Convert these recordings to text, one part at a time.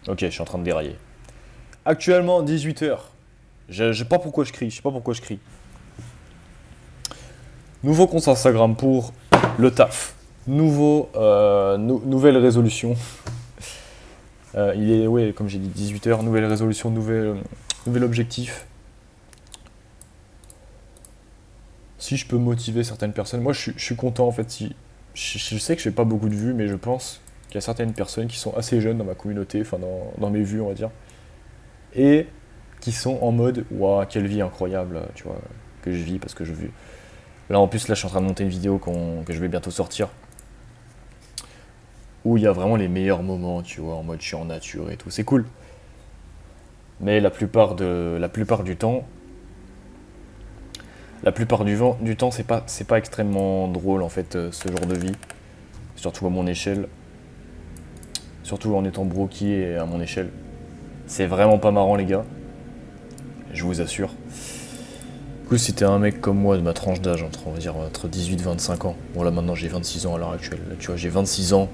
Ok, je suis en train de dérailler. Actuellement, 18h. Je sais pas pourquoi je crie, je sais pas pourquoi je crie. Nouveau compte Instagram pour le taf. Nouvelle résolution. Il est, ouais, comme j'ai dit, 18h, nouvelle résolution, nouvel objectif. Si je peux motiver certaines personnes, moi je suis content en fait. Si, je sais que je fais pas beaucoup de vues, mais je pense qu'il y a certaines personnes qui sont assez jeunes dans ma communauté, enfin dans mes vues, on va dire, et qui sont en mode waouh, quelle vie incroyable, tu vois, que je vis parce que je vis. Là en plus, là je suis en train de monter une vidéo que je vais bientôt sortir où il y a vraiment les meilleurs moments, tu vois, en mode je suis en nature et tout, c'est cool. Mais la plupart du temps, du temps, c'est pas extrêmement drôle en fait ce genre de vie, surtout à mon échelle, surtout en étant broki et à mon échelle. C'est vraiment pas marrant les gars, je vous assure. Du coup, si t'es un mec comme moi de ma tranche d'âge, on va dire entre 18 et 25 ans, bon là maintenant j'ai 26 ans à l'heure actuelle, là, tu vois, j'ai 26 ans,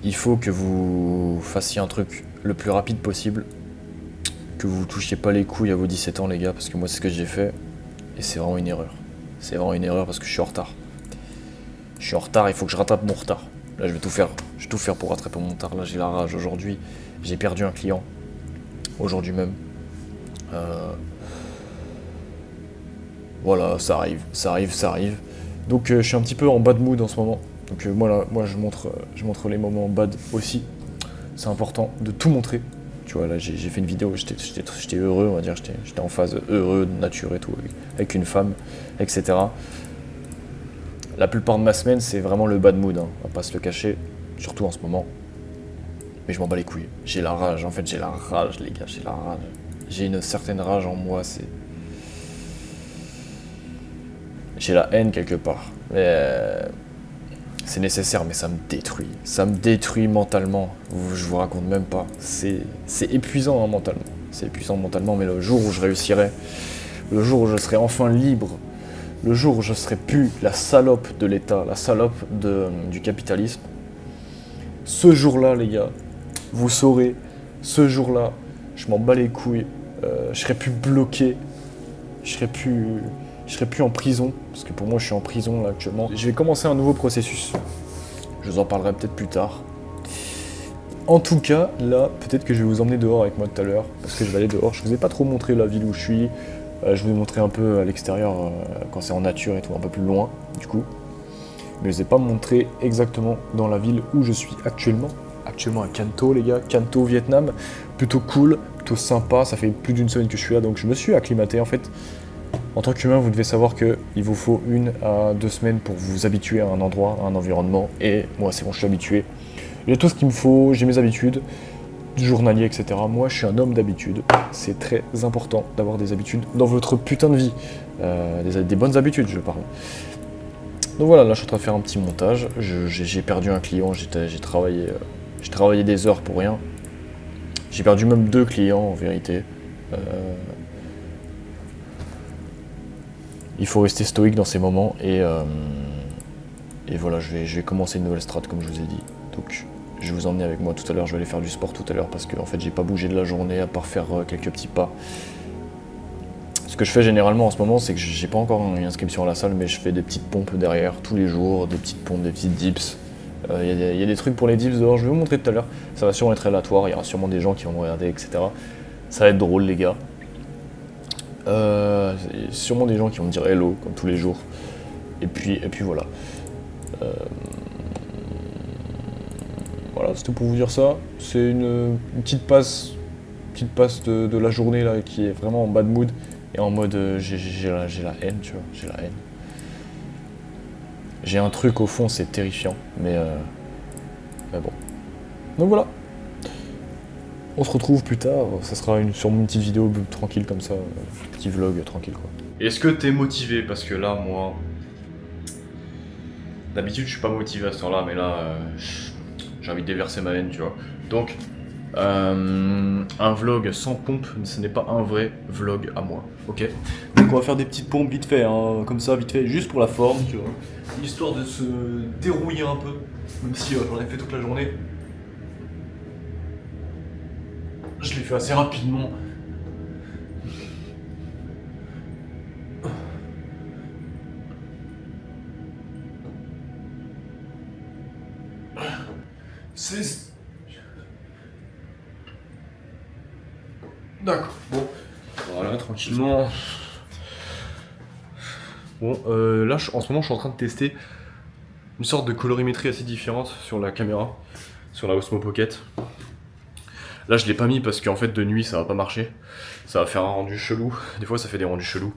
il faut que vous fassiez un truc le plus rapide possible, que vous touchiez pas les couilles à vos 17 ans les gars, parce que moi c'est ce que j'ai fait, et c'est vraiment une erreur. C'est vraiment une erreur parce que je suis en retard. Je suis en retard, il faut que je rattrape mon retard. Là, je vais tout faire pour rattraper mon retard. Là, j'ai la rage aujourd'hui. J'ai perdu un client aujourd'hui même. Euh, voilà, ça arrive, ça arrive, ça arrive. Donc, je suis un petit peu en bad mood en ce moment. Donc, moi, je montre les moments bad aussi. C'est important de tout montrer. Tu vois, là, j'ai fait une vidéo, j'étais heureux, on va dire, j'étais en phase heureux, de nature et tout, avec une femme, etc. La plupart de ma semaine, c'est vraiment le bad mood, hein, on va pas se le cacher, surtout en ce moment. Mais je m'en bats les couilles. J'ai la rage, en fait, j'ai la rage, les gars, j'ai la rage. J'ai une certaine rage en moi, c'est. J'ai la haine quelque part. Mais c'est nécessaire, mais ça me détruit. Ça me détruit mentalement. Je vous raconte même pas. C'est épuisant hein, mentalement. C'est épuisant mentalement, mais le jour où je réussirai, le jour où je serai enfin libre, le jour où je serai plus la salope de l'État, la salope du capitalisme, ce jour-là, les gars, vous saurez, ce jour-là, je m'en bats les couilles, je serai plus bloqué, je serai plus, je serai plus en prison, parce que pour moi, je suis en prison là actuellement. Je vais commencer un nouveau processus. Je vous en parlerai peut-être plus tard. En tout cas, là, peut-être que je vais vous emmener dehors avec moi tout à l'heure, parce que je vais aller dehors. Je vous ai pas trop montré la ville où je suis. Je vous ai montré un peu à l'extérieur quand c'est en nature et tout, un peu plus loin, du coup. Mais je ne vous ai pas montré exactement dans la ville où je suis actuellement. Actuellement à Kanto, les gars. Kanto, Vietnam. Plutôt cool, plutôt sympa. Ça fait plus d'une semaine que je suis là, donc je me suis acclimaté en fait. En tant qu'humain, vous devez savoir qu'il vous faut 1 à 2 semaines pour vous habituer à un endroit, à un environnement. Et moi, c'est bon, je suis habitué. J'ai tout ce qu'il me faut, j'ai mes habitudes, journalier, etc. Moi, je suis un homme d'habitude. C'est très important d'avoir des habitudes dans votre putain de vie. Des bonnes habitudes, je parle. Donc voilà, là, je suis en train de faire un petit montage. J'ai perdu un client, j'ai travaillé des heures pour rien. J'ai perdu même 2 clients, en vérité. Euh, il faut rester stoïque dans ces moments et voilà, je vais commencer une nouvelle strat comme je vous ai dit. Donc je vais vous emmener avec moi tout à l'heure, je vais aller faire du sport tout à l'heure parce que en fait j'ai pas bougé de la journée à part faire quelques petits pas. Ce que je fais généralement en ce moment, c'est que j'ai pas encore une inscription à la salle, mais je fais des petites pompes derrière tous les jours, des petites pompes, des petites dips. Il y a des trucs pour les dips dehors, je vais vous montrer tout à l'heure. Ça va sûrement être aléatoire, il y aura sûrement des gens qui vont me regarder, etc. Ça va être drôle les gars. Sûrement des gens qui vont me dire hello comme tous les jours. Et puis voilà. Voilà, c'était pour vous dire ça. C'est une petite passe de la journée là qui est vraiment en bad mood et en mode j'ai la haine, tu vois, j'ai la haine. J'ai un truc au fond, c'est terrifiant, mais bon. Donc voilà. On se retrouve plus tard. Ça sera sûrement une petite vidéo tranquille comme ça, petit vlog tranquille quoi. Est-ce que t'es motivé? Parce que là, moi, d'habitude, je suis pas motivé à ce temps-là, mais là, j'ai envie de déverser ma haine, tu vois. Donc, Un vlog sans pompe, ce n'est pas un vrai vlog à moi, ok? Donc on va faire des petites pompes vite fait, hein, comme ça, vite fait, juste pour la forme, tu vois. Histoire de se dérouiller un peu, même si j'en ai fait toute la journée. Je l'ai fait assez rapidement. C'est... D'accord, bon. Voilà, tranquillement. Bon, là, en ce moment, je suis en train de tester une sorte de colorimétrie assez différente sur la caméra, sur la Osmo Pocket. Là, je l'ai pas mis parce qu'en fait, de nuit, ça va pas marcher. Ça va faire un rendu chelou. Des fois, ça fait des rendus chelous.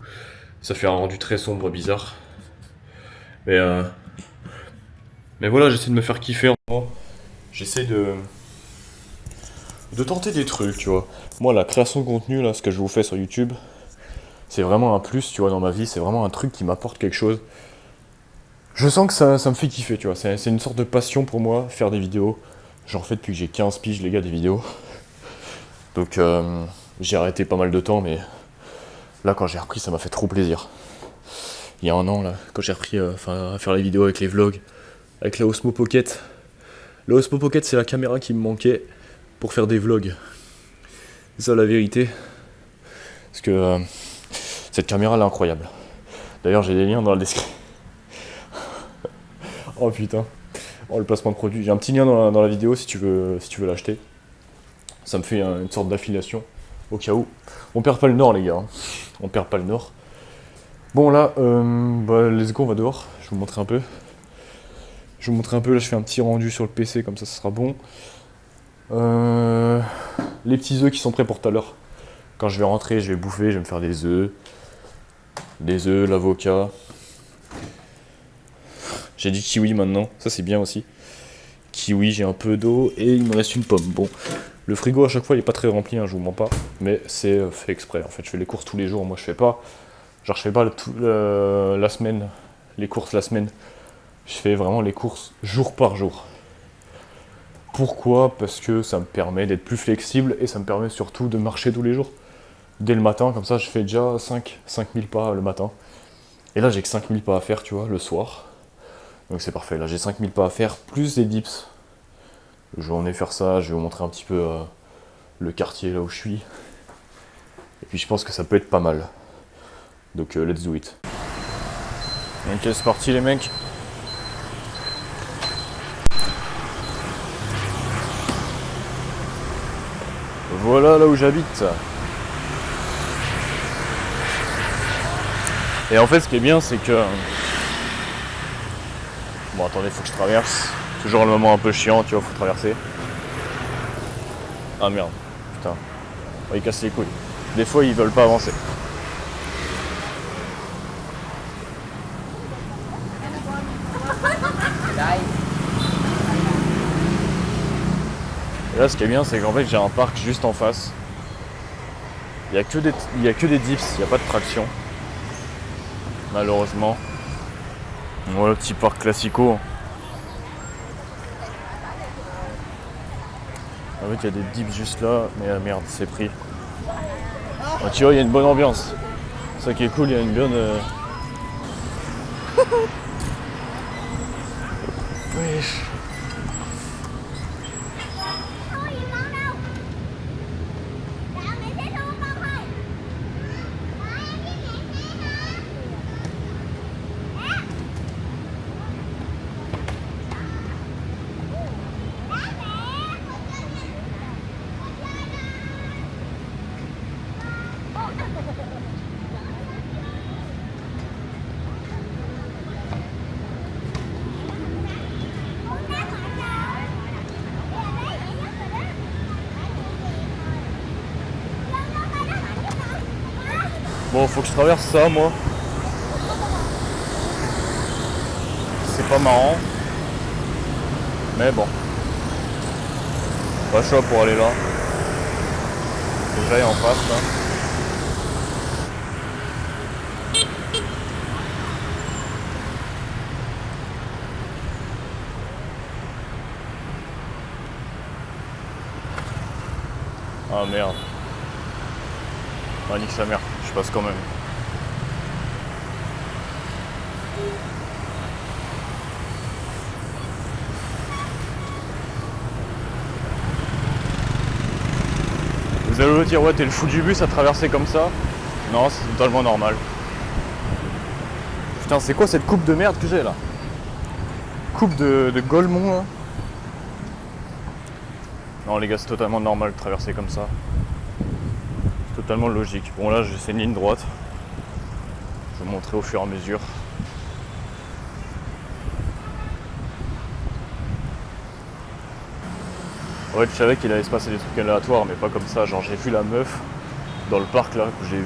Ça fait un rendu très sombre, bizarre. Mais voilà, j'essaie de me faire kiffer en ce moment. J'essaie de tenter des trucs, tu vois. Moi, la création de contenu, là, ce que je vous fais sur YouTube, c'est vraiment un plus, tu vois, dans ma vie. C'est vraiment un truc qui m'apporte quelque chose. Je sens que ça me fait kiffer, tu vois. C'est une sorte de passion pour moi, faire des vidéos. J'en fais depuis que j'ai 15 piges, les gars, des vidéos. Donc, j'ai arrêté pas mal de temps, mais là, quand j'ai repris, ça m'a fait trop plaisir. Il y a un an, là, quand j'ai repris à faire les vidéos avec les vlogs, avec la Osmo Pocket. La Osmo Pocket, c'est la caméra qui me manquait pour faire des vlogs. C'est ça la vérité. Parce que cette caméra, elle est incroyable. D'ailleurs, j'ai des liens dans la description. Oh putain. Oh, le placement de produit. J'ai un petit lien dans la vidéo si tu veux l'acheter. Ça me fait une sorte d'affiliation au cas où. On perd pas le nord, les gars. On perd pas le nord. Bon, là, let's go, on va dehors. Je vais vous montrer un peu. Là, je fais un petit rendu sur le PC, comme ça sera bon. Les petits œufs qui sont prêts pour tout à l'heure. Quand je vais rentrer, je vais bouffer, je vais me faire des œufs. L'avocat. J'ai dit kiwi maintenant, ça c'est bien aussi. Kiwi, j'ai un peu d'eau et il me reste une pomme. Bon, le frigo à chaque fois il est pas très rempli, hein, je vous mens pas, mais c'est fait exprès. En fait, je fais les courses tous les jours. Moi, je fais pas la semaine, les courses la semaine. Je fais vraiment les courses jour par jour. Pourquoi? Parce que ça me permet d'être plus flexible et ça me permet surtout de marcher tous les jours. Dès le matin, comme ça, je fais déjà 5000 pas le matin. Et là, j'ai que 5000 pas à faire, tu vois, le soir. Donc c'est parfait, là j'ai 5000 pas à faire, plus des dips. Je vais emmener faire ça, je vais vous montrer un petit peu le quartier là où je suis. Et puis je pense que ça peut être pas mal. Donc let's do it. Ok, c'est parti les mecs. Voilà là où j'habite. Et en fait ce qui est bien c'est que... Bon attendez, faut que je traverse. Toujours le moment un peu chiant, tu vois, faut traverser. Ah merde, putain. Oh, ils cassent les couilles. Des fois ils veulent pas avancer. Et là ce qui est bien c'est qu'en fait j'ai un parc juste en face. Il y a que des dips, il n'y a pas de traction. Malheureusement. Voilà le petit parc classico. En fait il y a des dips juste là, mais merde c'est pris. Ah, tu vois il y a une bonne ambiance. Ça qui est cool, il y a une bonne... Wesh. Bon, faut que je traverse ça, moi. C'est pas marrant. Mais bon. Pas chaud pour aller là. Faut que j'aille en face, là. Ah merde. Ah nique sa mère, je passe quand même. Vous allez me dire, ouais, t'es le fou du bus à traverser comme ça. Non, c'est totalement normal. Putain, c'est quoi cette coupe de merde que j'ai là? Coupe de Golemont là. Non les gars, c'est totalement normal de traverser comme ça. C'est totalement logique. Bon là, c'est une ligne droite. Je vais vous montrer au fur et à mesure. Ouais, je savais qu'il allait se passer des trucs aléatoires, mais pas comme ça. Genre, j'ai vu la meuf dans le parc là, que je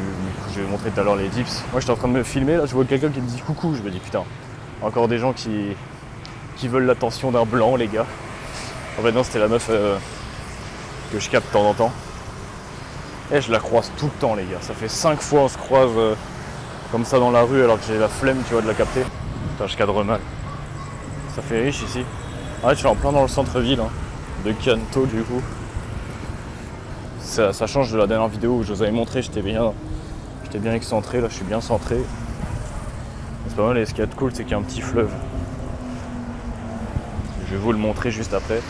vais montrer tout à l'heure les dips. Moi, j'étais en train de me filmer, là, je vois quelqu'un qui me dit coucou. Je me dis putain, encore des gens qui veulent l'attention d'un blanc, les gars. En fait, non, c'était la meuf que je capte de temps en temps. Et je la croise tout le temps, les gars. Ça fait 5 fois on se croise comme ça dans la rue, alors que j'ai la flemme, tu vois, de la capter. Putain, je cadre mal. Ça fait riche ici. Ah, je suis en plein dans le centre-ville. Hein. De Kanto du coup. Ça change de la dernière vidéo où je vous avais montré, j'étais bien excentré, là je suis bien centré. C'est pas mal, et ce qui est cool c'est qu'il y a un petit fleuve. Je vais vous le montrer juste après.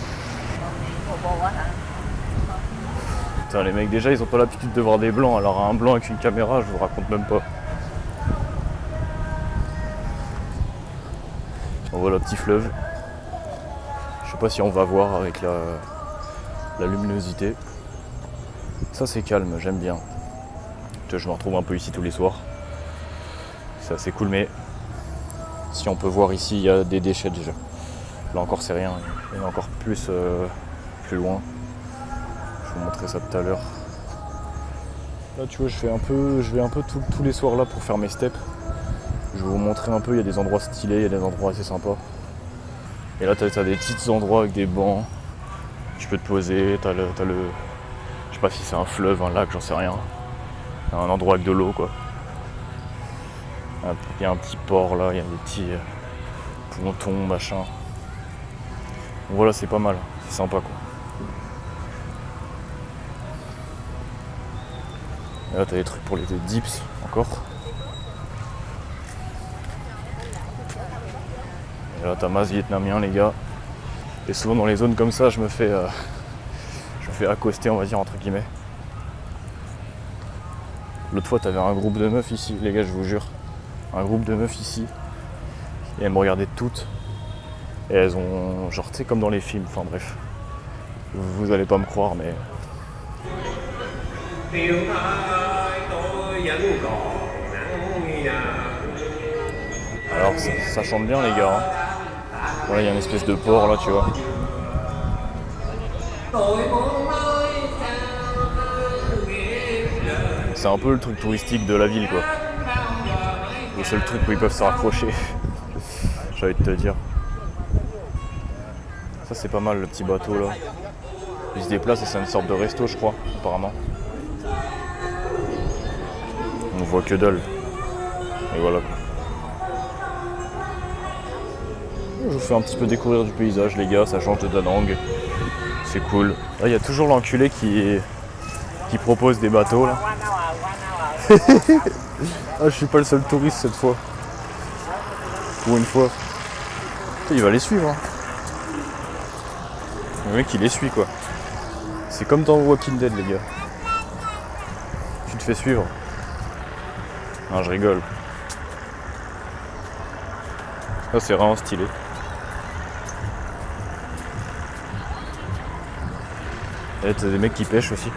Putain les mecs déjà ils ont pas l'habitude de voir des blancs, alors un blanc avec une caméra je vous raconte même pas. On voit le petit fleuve. Je sais pas si on va voir avec la luminosité. Ça c'est calme, j'aime bien. Je me retrouve un peu ici tous les soirs. C'est assez cool, mais si on peut voir ici, il y a des déchets déjà. Là encore c'est rien, il y en a encore plus loin. Je vais vous montrer ça tout à l'heure. Là tu vois, je vais un peu tous les soirs là pour faire mes steps. Je vais vous montrer un peu, il y a des endroits stylés, il y a des endroits assez sympas. Et là t'as des petits endroits avec des bancs. Tu peux te poser, t'as le... Je sais pas si c'est un fleuve, un lac, j'en sais rien. Un endroit avec de l'eau quoi. Il y a un petit port là, il y a des petits pontons, machin. Donc voilà, c'est pas mal, c'est sympa quoi. Et là t'as des trucs pour les dips encore. Et là t'as mas vietnamien les gars. Et souvent dans les zones comme ça je me fais accoster on va dire entre guillemets. L'autre fois t'avais un groupe de meufs ici, les gars je vous jure. Un groupe de meufs ici. Et elles me regardaient toutes. Et elles ont, genre tu sais comme dans les films, enfin bref. Vous allez pas me croire mais... Alors ça chante bien les gars. Hein. Voilà, il y a une espèce de port là tu vois. C'est un peu le truc touristique de la ville quoi. Le seul truc où ils peuvent se raccrocher. J'ai envie de te dire. Ça c'est pas mal le petit bateau là. Il se déplace et c'est une sorte de resto je crois, apparemment. On voit que dalle. Et voilà quoi. Je vous fais un petit peu découvrir du paysage les gars, ça change de Danang. C'est cool. Là il y a toujours l'enculé qui propose des bateaux là. Ah je suis pas le seul touriste cette fois. Pour une fois. Putain, il va les suivre. Hein. Le mec il les suit quoi. C'est comme dans Walking Dead les gars. Tu te fais suivre. Non je rigole. Ça c'est vraiment stylé. Et t'as des mecs qui pêchent aussi.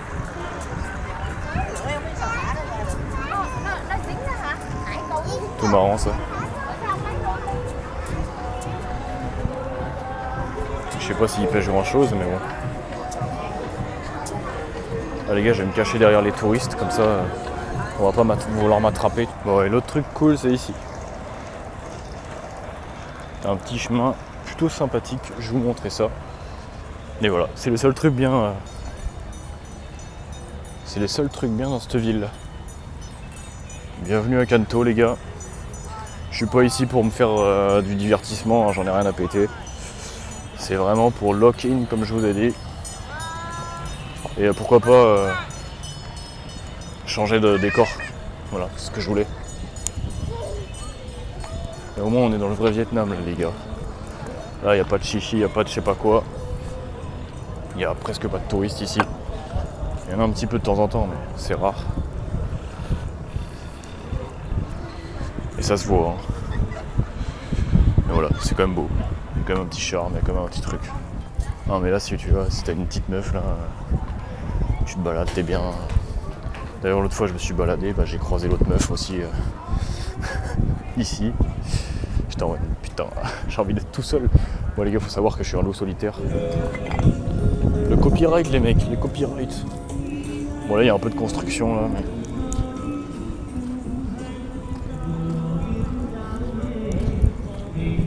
Tout marrant ça. Je sais pas s'ils pêchent grand chose mais bon. Ah les gars je vais me cacher derrière les touristes comme ça on va pas vouloir m'attraper. Bon et l'autre truc cool c'est ici. T'as un petit chemin plutôt sympathique, je vais vous montrer ça. Et voilà, c'est le seul truc bien. C'est les seuls trucs bien dans cette ville là. Bienvenue à Kanto les gars. Je suis pas ici pour me faire du divertissement, hein, j'en ai rien à péter. C'est vraiment pour lock-in comme je vous ai dit. Et pourquoi pas changer de décor. Voilà, c'est ce que je voulais. Et au moins on est dans le vrai Vietnam là, les gars. Là il n'y a pas de chichi, il n'y a pas de je sais pas quoi. Il n'y a presque pas de touristes ici. Il y en a un petit peu de temps en temps, mais c'est rare. Et ça se voit. Hein. Mais voilà, c'est quand même beau. Il y a quand même un petit charme, il y a quand même un petit truc. Non mais là si tu vois, si t'as une petite meuf là, tu te balades, t'es bien. D'ailleurs l'autre fois je me suis baladé, j'ai croisé l'autre meuf aussi ici. J'étais en mode putain, j'ai envie d'être tout seul. Bon les gars, faut savoir que je suis un loup solitaire. Le copyright les mecs, les copyrights. Bon là il y a un peu de construction là, mais.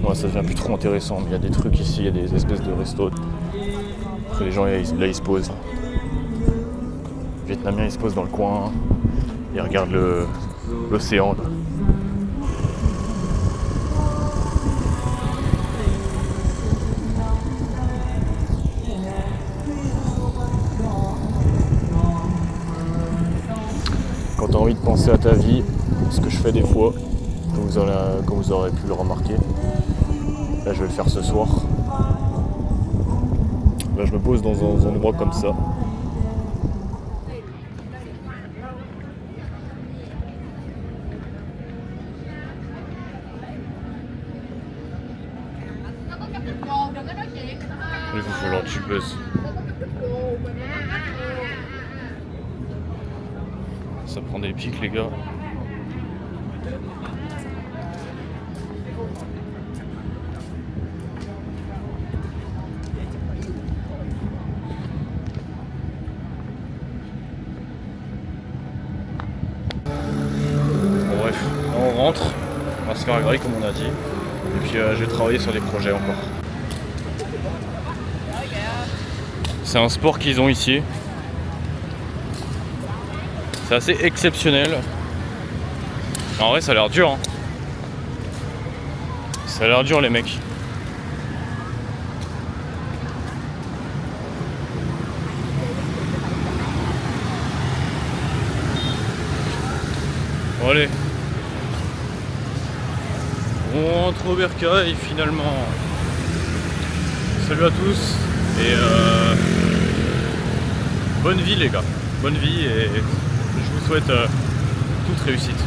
Ouais, ça devient plus trop intéressant, mais il y a des trucs ici, il y a des espèces de restos. Après les gens là ils se posent. Les Vietnamiens ils se posent dans le coin, ils regardent l'océan là. Quand tu as envie de penser à ta vie, ce que je fais des fois, comme vous aurez pu le remarquer, là je vais le faire ce soir. Là je me pose dans un endroit comme ça. Il va falloir que tu baisses. Ça prend des pics les gars. Bon, bref, là on rentre, on va se faire griller comme on a dit. Et puis je vais travailler sur des projets encore. C'est un sport qu'ils ont ici. C'est assez exceptionnel. En vrai ça a l'air dur hein. Ça a l'air dur les mecs. Bon allez. On rentre au bercail finalement. Salut à tous et bonne vie les gars. Bonne vie et je vous souhaite toute réussite.